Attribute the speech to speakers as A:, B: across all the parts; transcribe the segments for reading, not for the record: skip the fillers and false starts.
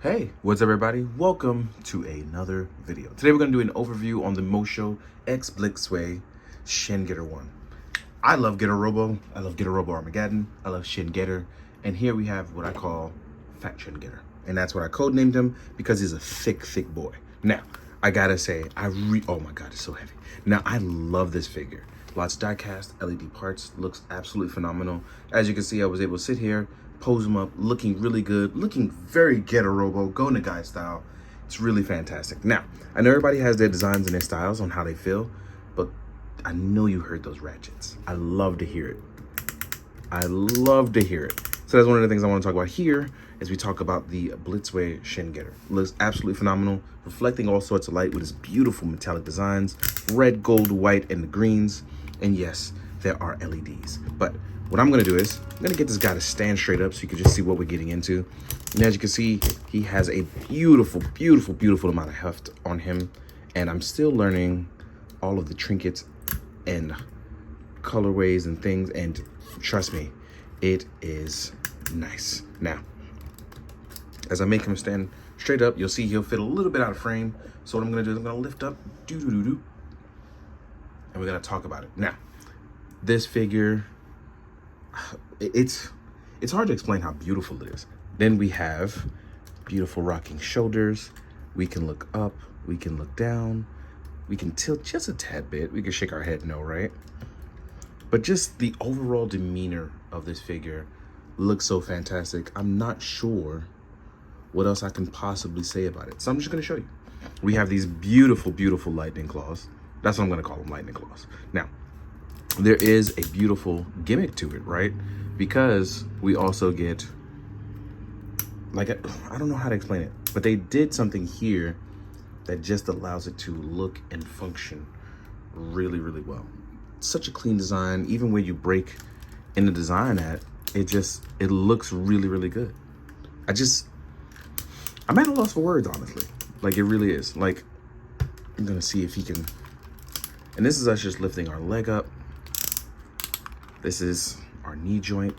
A: Hey, what's up everybody? Welcome to another video. Today we're going to do an overview on the Moshow X Blitzway Shin 1. I love Getter Robo, I love Getter Robo Armageddon, I love Shin Getter, and here we have what I call Fat Shin Getter. And that's what I codenamed him because he's a thick boy. Now, I gotta say, oh my god, it's so heavy. Now, I love this figure. Lots of die-cast, LED parts, looks absolutely phenomenal. As you can see, I was able to sit here, pose him up, looking really good, looking very Getter Robo, go in the guy style. It's really fantastic. Now, I know everybody has their designs and their styles on how they feel, but I know you heard those ratchets. I love to hear it. I love to hear it. So that's one of the things I want to talk about here as we talk about the Blitzway Shin Getter. Looks absolutely phenomenal, reflecting all sorts of light with his beautiful metallic designs, red, gold, white, and the greens. And yes, there are LEDs. But what I'm gonna do is, I'm gonna get this guy to stand straight up so you can just see what we're getting into. And as you can see, he has a beautiful amount of heft on him. And I'm still learning all of the trinkets and colorways and things. And trust me, it is nice. Now, as I make him stand straight up, you'll see he'll fit a little bit out of frame. So what I'm gonna do is I'm gonna lift up, and we're gonna talk about it. Now, this figure, it's hard to explain how beautiful it is. Then we have beautiful rocking shoulders. We can look up, we can look down, we can tilt just a tad bit. We can shake our head no, right? But just the overall demeanor of this figure looks so fantastic. I'm not sure what else I can possibly say about it. So I'm just gonna show you. We have these beautiful lightning claws. That's what I'm gonna call them, lightning claws. Now, there is a beautiful gimmick to it, right? Because we also get, like, I don't know how to explain it, but they did something here that just allows it to look and function really well. Such a clean design. Even where you break in the design at, it looks really good. I'm at a loss for words, honestly. Like, it really is. Like, I'm gonna see if he can, and this is us just lifting our leg up. This is our knee joint.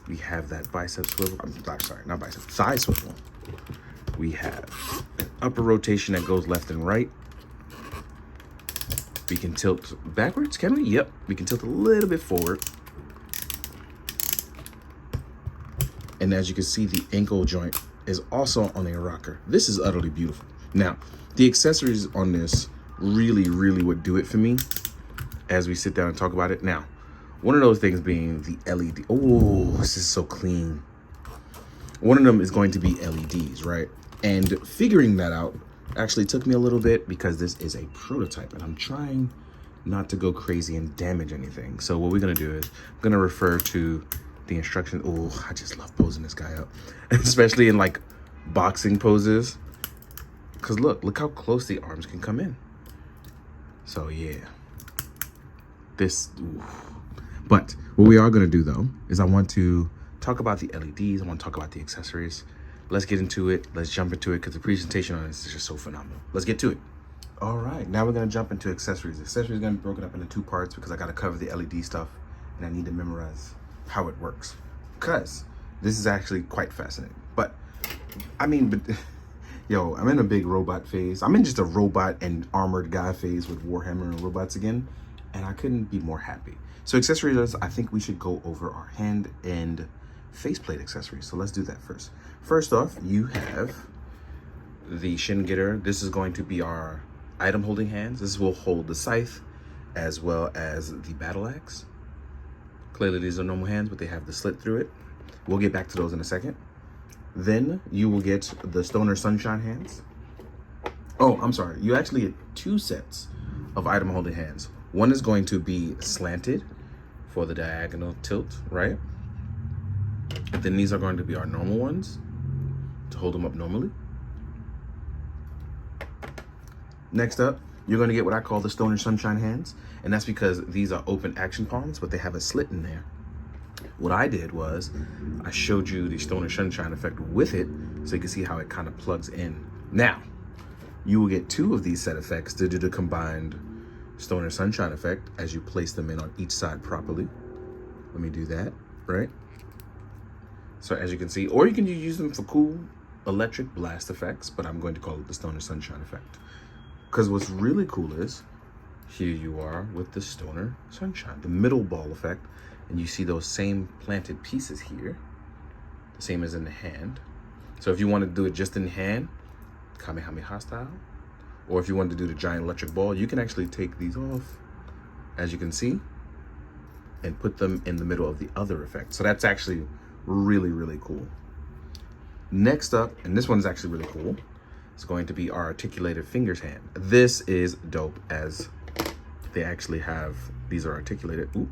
A: We have that bicep swivel. I'm sorry, not bicep, thigh swivel. We have an upper rotation that goes left and right. We can tilt backwards, can we? Yep, we can tilt a little bit forward. And as you can see, the ankle joint is also on a rocker. This is utterly beautiful. Now, the accessories on this really would do it for me as we sit down and talk about it. Now, one of those things being the LED. Oh, this is so clean. One of them is going to be LEDs, right? And figuring that out actually took me a little bit because this is a prototype and I'm trying not to go crazy and damage anything. So what we're gonna do is I'm gonna refer to the instructions. Oh, I just love posing this guy up, especially in like boxing poses. Cause look how close the arms can come in. So yeah, ooh. But what we are gonna do though, is I want to talk about the LEDs. I want to talk about the accessories. Let's get into it. Let's jump into it because the presentation on this is just so phenomenal. Let's get to it. All right, now we're gonna jump into accessories. Accessories are gonna be broken up into two parts because I gotta cover the LED stuff and I need to memorize how it works. Because this is actually quite fascinating. But, I mean, yo, I'm in a big robot phase. I'm in just a robot and armored guy phase with Warhammer and robots again. And I couldn't be more happy. So accessories, I think we should go over our hand and faceplate accessories. So let's do that first. First off, you have the Shin Getter. This is going to be our item holding hands. This will hold the scythe as well as the battle axe. Clearly these are normal hands, but they have the slit through it. We'll get back to those in a second. Then you will get the Stoner Sunshine hands. Oh, I'm sorry. You actually get two sets of item holding hands. One is going to be slanted for the diagonal tilt, right? And then these are going to be our normal ones to hold them up normally. Next up, you're going to get what I call the Stoner Sunshine hands. And that's because these are open action palms, but they have a slit in there. What I did was I showed you the Stoner Sunshine effect with it so you can see how it kind of plugs in. Now, you will get two of these set effects to do the combined Stoner Sunshine effect as you place them in on each side properly. Let me do that, right? So as you can see, or you can use them for cool electric blast effects, but I'm going to call it the Stoner Sunshine effect. Because what's really cool is, here you are with the Stoner Sunshine, the middle ball effect, and you see those same planted pieces here, the same as in the hand. So if you want to do it just in hand, Kamehameha style, or if you want to do the giant electric ball, you can actually take these off, as you can see, and put them in the middle of the other effect. So that's actually really, really cool. Next up, and this one's actually really cool, it's going to be our articulated fingers hand. This is dope, as they actually have, these are articulated. Ooh.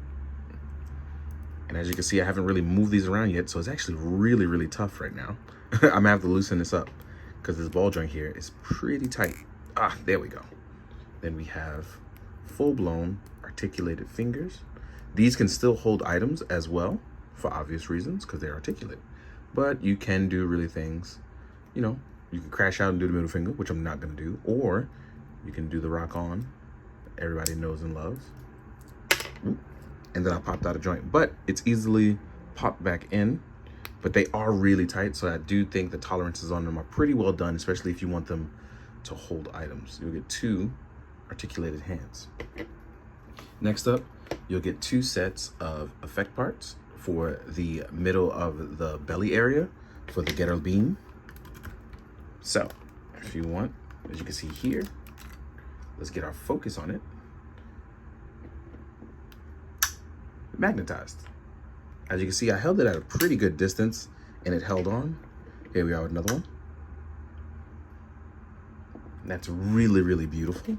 A: And as you can see, I haven't really moved these around yet, so it's actually really, really tough right now. I'm gonna have to loosen this up because this ball joint here is pretty tight. Ah, there we go. Then we have full-blown articulated fingers. These can still hold items as well, for obvious reasons, because they're articulate. But you can do really things, you know, you can crash out and do the middle finger, which I'm not gonna do, or you can do the rock on, everybody knows and loves. And then I popped out a joint, but it's easily popped back in, but they are really tight. So I do think the tolerances on them are pretty well done, especially if you want them to hold items. You'll get 2 articulated hands. Next up, you'll get 2 sets of effect parts for the middle of the belly area for the getter beam. So if you want, as you can see here, let's get our focus on it. Magnetized. As you can see, I held it at a pretty good distance and it held on. Here we are with another one. That's really, really beautiful.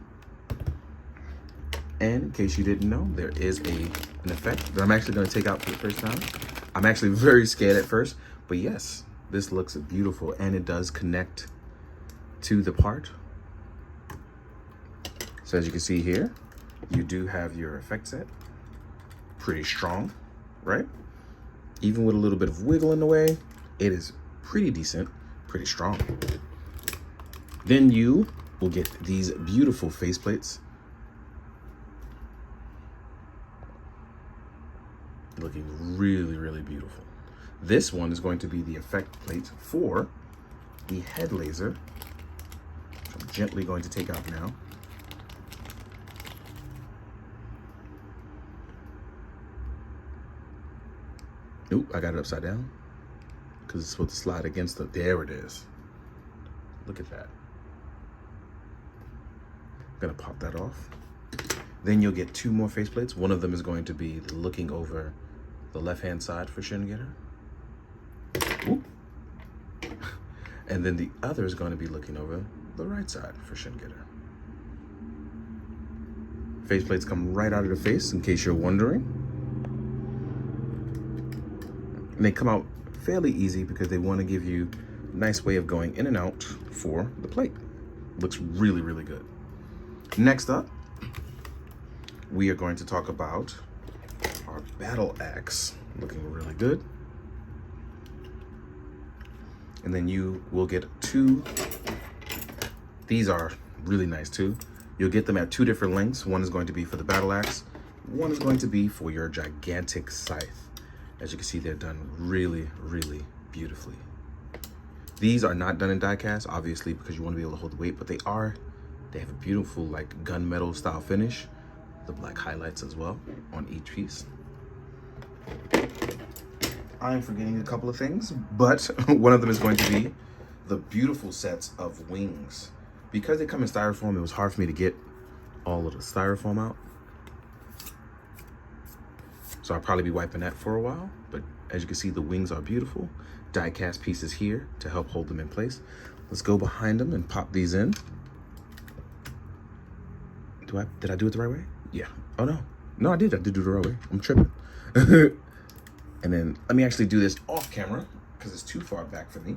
A: And in case you didn't know, there is an effect that I'm actually going to take out for the first time. I'm actually very scared at first, but yes, this looks beautiful and it does connect to the part. So as you can see here, you do have your effect set. Pretty strong, right? Even with a little bit of wiggle in the way, it is pretty decent, pretty strong. Then you will get these beautiful faceplates. Looking really, really beautiful. This one is going to be the effect plate for the head laser, which I'm gently going to take out now. Oop, I got it upside down because it's supposed to slide against the, there it is. Look at that. I'm gonna pop that off. Then you'll get 2 more faceplates. One of them is going to be the looking over the left-hand side for Shin Getter. Oop. And then the other is going to be looking over the right side for Shin Getter. Faceplates come right out of the face, in case you're wondering. And they come out fairly easy because they want to give you a nice way of going in and out for the plate. Looks really, really good. Next up, we are going to talk about our battle axe. Looking really good. And then you will get 2. These are really nice too. You'll get them at 2 different lengths. One is going to be for the battle axe. One is going to be for your gigantic scythe. As you can see, they're done really, really beautifully. These are not done in die cast, obviously, because you want to be able to hold the weight, but they have a beautiful like gunmetal style finish. The black highlights as well on each piece. I'm forgetting a couple of things, but one of them is going to be the beautiful sets of wings. Because they come in styrofoam, it was hard for me to get all of the styrofoam out. So I'll probably be wiping that for a while, but as you can see, the wings are beautiful. Die cast pieces here to help hold them in place. Let's go behind them and pop these in. Did I do it the right way? Yeah. Oh no. No, I did do it the right way. I'm tripping. And then let me actually do this off camera because it's too far back for me.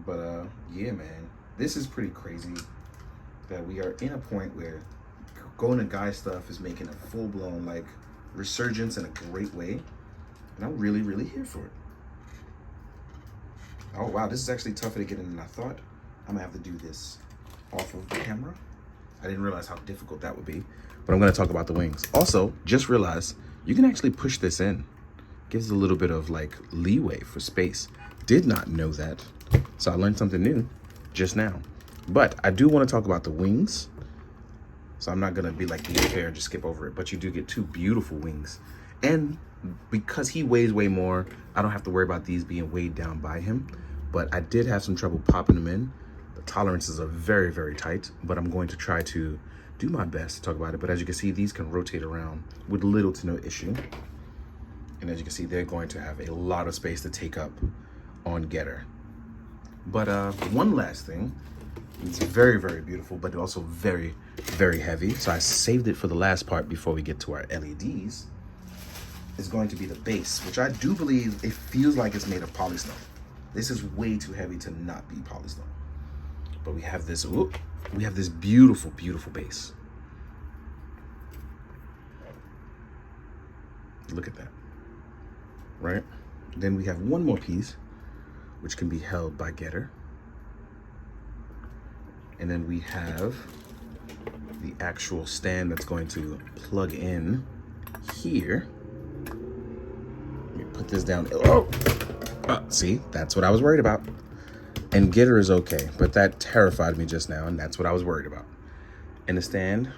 A: But yeah, man, this is pretty crazy that we are in a point where going to guy stuff is making a full-blown like resurgence in a great way, and I'm really, really here for it. Oh wow, this is actually tougher to get in than I thought. I'm gonna have to do this off of the camera. I didn't realize how difficult that would be, but I'm gonna talk about the wings. Also, just realized you can actually push this in. Gives a little bit of like leeway for space. Did not know that. So I learned something new just now. But I do want to talk about the wings. So I'm not going to be like the pair and just skip over it. But you do get two beautiful wings. And because he weighs way more, I don't have to worry about these being weighed down by him. But I did have some trouble popping them in. The tolerances are very, very tight. But I'm going to try to do my best to talk about it. But as you can see, these can rotate around with little to no issue. And as you can see, they're going to have a lot of space to take up on Getter. But one last thing. It's very, very beautiful, but also very, very heavy. So I saved it for the last part before we get to our LEDs. Is going to be the base, which I do believe it feels like it's made of polystone. This is way too heavy to not be polystone. But we have this, we have this beautiful, beautiful base. Look at that, right? Then we have one more piece, which can be held by Getter. And then we have the actual stand that's going to plug in here. Let me put this down. Oh, see, that's what I was worried about. And Getter is okay, but that terrified me just now, and that's what I was worried about. And the stand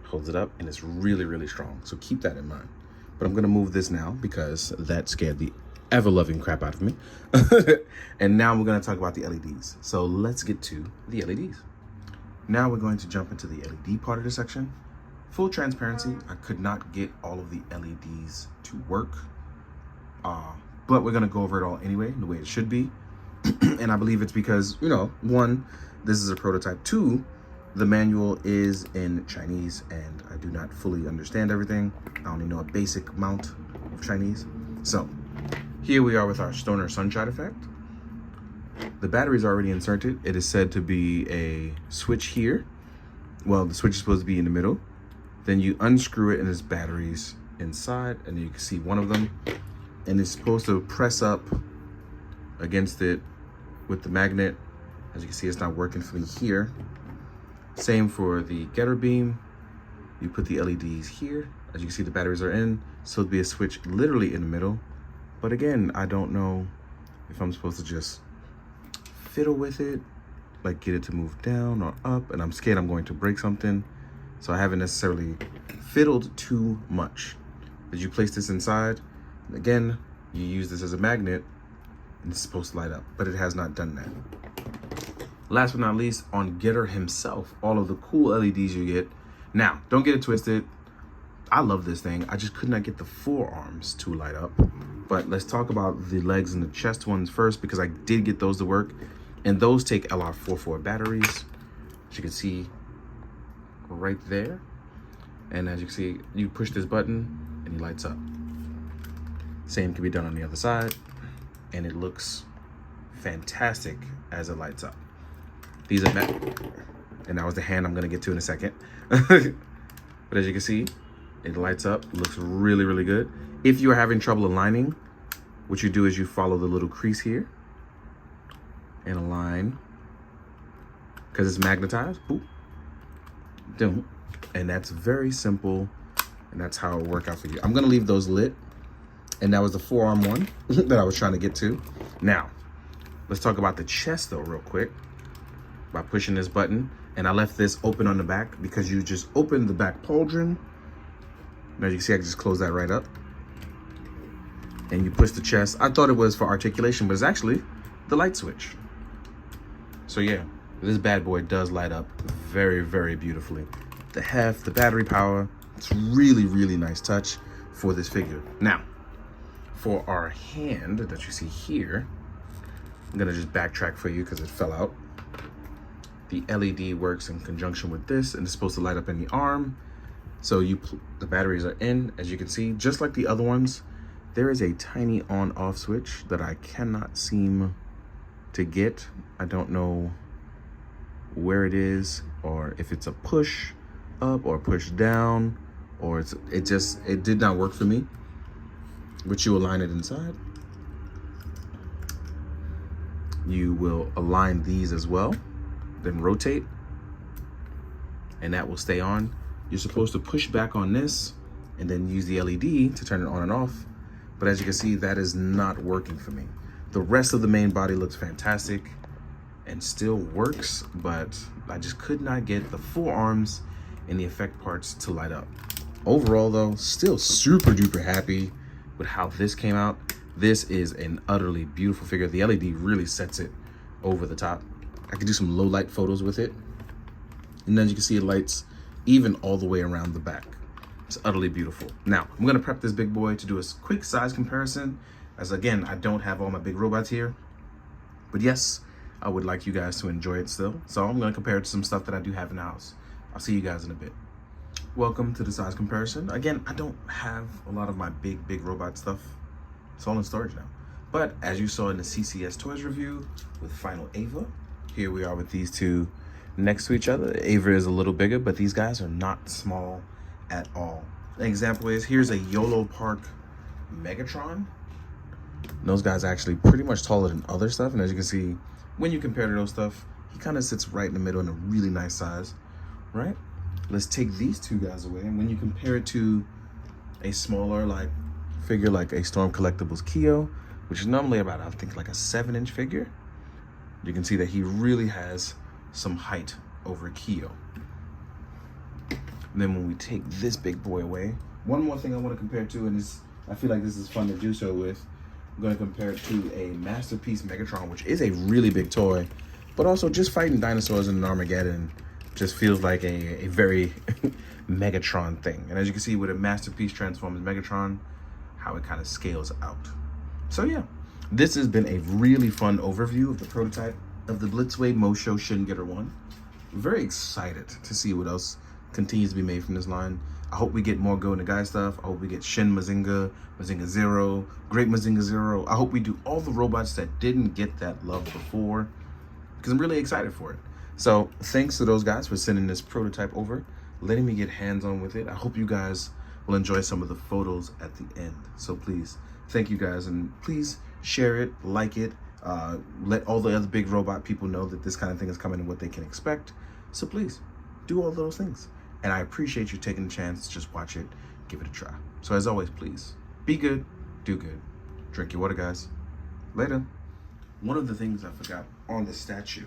A: holds it up, and it's really, really strong. So keep that in mind. But I'm gonna move this now because that scared the ever-loving crap out of me. And now we're going to talk about the LEDs. So let's get to the LEDs. Now we're going to jump into the LED part of the section. Full transparency, I could not get all of the LEDs to work. But we're going to go over it all anyway, the way it should be. And I believe it's because, you know, one, this is a prototype. Two, the manual is in Chinese and I do not fully understand everything. I only know a basic amount of Chinese. So here we are with our Stoner Sunshine effect. The battery is already inserted. It is said to be a switch here. Well, the switch is supposed to be in the middle. Then you unscrew it and there's batteries inside, and you can see one of them. And it's supposed to press up against it with the magnet. As you can see, it's not working for me here. Same for the Getter beam. You put the LEDs here. As you can see, the batteries are in. So it'll be a switch literally in the middle. But again, I don't know if I'm supposed to just fiddle with it, like get it to move down or up, and I'm scared I'm going to break something. So I haven't necessarily fiddled too much. As you place this inside, again, you use this as a magnet, and it's supposed to light up, but it has not done that. Last but not least, on Getter himself, all of the cool LEDs you get. Now, don't get it twisted. I love this thing. I just could not get the forearms to light up. But let's talk about the legs and the chest ones first, because I did get those to work. And those take LR44 batteries, as you can see right there. And as you can see, you push this button and he lights up. Same can be done on the other side. And it looks fantastic as it lights up. These are and that was the hand I'm gonna get to in a second. But as you can see, it lights up, looks really, really good. If you're having trouble aligning, what you do is you follow the little crease here and align, because it's magnetized. Boop. Boom. And that's very simple, and that's how it works out for you. I'm gonna leave those lit, and that was the forearm one that I was trying to get to. Now, let's talk about the chest though real quick by pushing this button. And I left this open on the back because you just open the back pauldron. Now you can see I can just close that right up. And you push the chest. I thought it was for articulation, but it's actually the light switch. So yeah, this bad boy does light up very, very beautifully. The heft, the battery power, it's really, really nice touch for this figure. Now, for our hand that you see here, I'm gonna just backtrack for you because it fell out. The LED works in conjunction with this, and it's supposed to light up in the arm. So the batteries are in, as you can see, just like the other ones. There is a tiny on-off switch that I cannot seem to get. I don't know where it is, or if it's a push up or push down, or it did not work for me. But you align it inside. You will align these as well, then rotate, and that will stay on. You're supposed to push back on this and then use the LED to turn it on and off. But as you can see, that is not working for me. The rest of the main body looks fantastic and still works, but I just could not get the forearms and the effect parts to light up. Overall though, still super duper happy with how this came out. This is an utterly beautiful figure. The LED really sets it over the top. I could do some low light photos with it. And then you can see it lights even all the way around the back. It's utterly beautiful. Now, I'm gonna prep this big boy to do a quick size comparison, as again, I don't have all my big robots here. But yes, I would like you guys to enjoy it still. So I'm gonna compare it to some stuff that I do have in the house. I'll see you guys in a bit. Welcome to the size comparison. Again, I don't have a lot of my big robot stuff. It's all in storage now. But as you saw in the CCS Toys review with Final Ava, here we are with these two next to each other. Ava is a little bigger, but these guys are not small at all. An example is, here's a YOLO Park Megatron. Those guys are actually pretty much taller than other stuff. And as you can see, when you compare to those stuff, he kind of sits right in the middle in a really nice size, right? Let's take these two guys away. And when you compare it to a smaller figure like a Storm Collectibles Kyo, which is normally about, I think, like a 7-inch figure, you can see that he really has some height over Kyo. And then when we take this big boy away, one more thing I want to compare to, and I feel like this is fun to do so with, I'm going to compare it to a Masterpiece Megatron, which is a really big toy, but also just fighting dinosaurs in an Armageddon just feels like a very Megatron thing. And as you can see with a Masterpiece Transformers Megatron, how it kind of scales out. So yeah, this has been a really fun overview of the prototype of the Blitzway Moshow Shin 1. I'm very excited to see what else continues to be made from this line. I hope we get more Go Nagai stuff. I hope we get Shin Mazinga, Mazinga Zero, Great Mazinga Zero. I hope we do all the robots that didn't get that love before, because I'm really excited for it. So thanks to those guys for sending this prototype over, letting me get hands-on with it. I hope you guys will enjoy some of the photos at the end. So please, thank you guys, and please share it, like it, let all the other big robot people know that this kind of thing is coming and what they can expect. So please, do all those things. And I appreciate you taking the chance to just watch it, give it a try. So as always, please, be good, do good. Drink your water, guys. Later. One of the things I forgot on the statue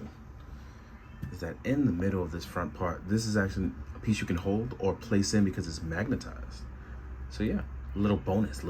A: is that in the middle of this front part, this is actually a piece you can hold or place in because it's magnetized. So yeah, little bonus.